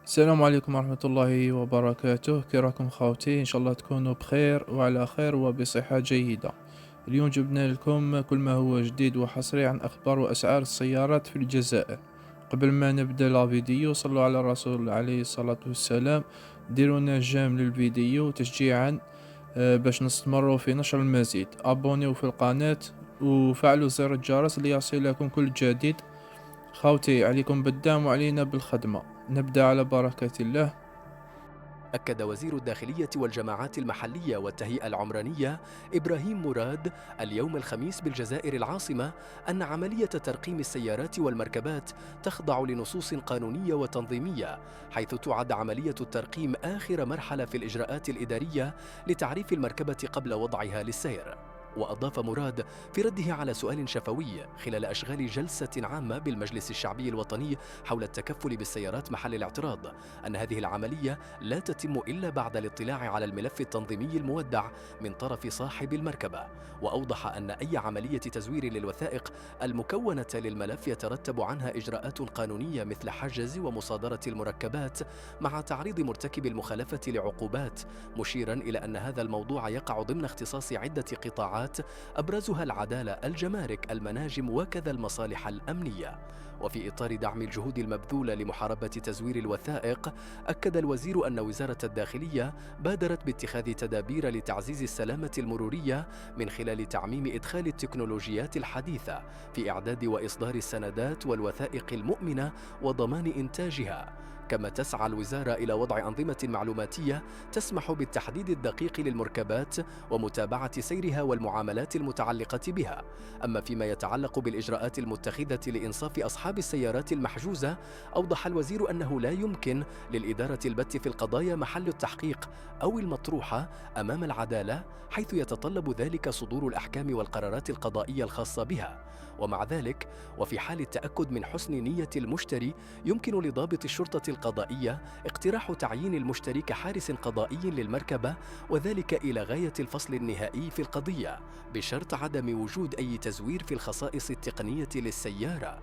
السلام عليكم ورحمة الله وبركاته، كي راكم خاوتي؟ إن شاء الله تكونوا بخير وعلى خير وبصحة جيدة. اليوم جبنا لكم كل ما هو جديد وحصري عن أخبار وأسعار السيارات في الجزائر. قبل ما نبدأ لا فيديو صلوا على الرسول عليه الصلاة والسلام، ديرونا جيم للفيديو تشجيعا باش نستمروا في نشر المزيد. أبونيو في القناة وفعلوا زر الجرس ليصلكم كل جديد. خاوتي، عليكم بالدعم وعلينا بالخدمة. نبدأ على بركة الله. أكد وزير الداخلية والجماعات المحلية والتهيئة العمرانية إبراهيم مراد اليوم الخميس بالجزائر العاصمة أن عملية ترقيم السيارات والمركبات تخضع لنصوص قانونية وتنظيمية، حيث تعد عملية الترقيم آخر مرحلة في الإجراءات الإدارية لتعريف المركبة قبل وضعها للسير. وأضاف مراد في رده على سؤال شفوي خلال أشغال جلسة عامة بالمجلس الشعبي الوطني حول التكفل بالسيارات محل الاعتراض أن هذه العملية لا تتم إلا بعد الاطلاع على الملف التنظيمي المودع من طرف صاحب المركبة. وأوضح أن أي عملية تزوير للوثائق المكونة للملف يترتب عنها إجراءات قانونية مثل حجز ومصادرة المركبات مع تعريض مرتكب المخالفة لعقوبات، مشيرا إلى أن هذا الموضوع يقع ضمن اختصاص عدة قطاعات أبرزها العدالة، الجمارك، المناجم وكذا المصالح الأمنية. وفي إطار دعم الجهود المبذولة لمحاربة تزوير الوثائق، أكد الوزير أن وزارة الداخلية بادرت باتخاذ تدابير لتعزيز السلامة المرورية من خلال تعميم إدخال التكنولوجيات الحديثة في إعداد وإصدار السندات والوثائق المؤمنة وضمان إنتاجها. كما تسعى الوزارة إلى وضع أنظمة معلوماتية تسمح بالتحديد الدقيق للمركبات ومتابعة سيرها والمعاملات المتعلقة بها. أما فيما يتعلق بالإجراءات المتخذة لإنصاف أصحاب السيارات المحجوزة، أوضح الوزير أنه لا يمكن للإدارة البت في القضايا محل التحقيق أو المطروحة أمام العدالة، حيث يتطلب ذلك صدور الأحكام والقرارات القضائية الخاصة بها. ومع ذلك، وفي حال التأكد من حسن نية المشتري، يمكن لضابط الشرطة القضائية اقتراح تعيين المشتري كحارس قضائي للمركبة، وذلك إلى غاية الفصل النهائي في القضية، بشرط عدم وجود أي تزوير في الخصائص التقنية للسيارة.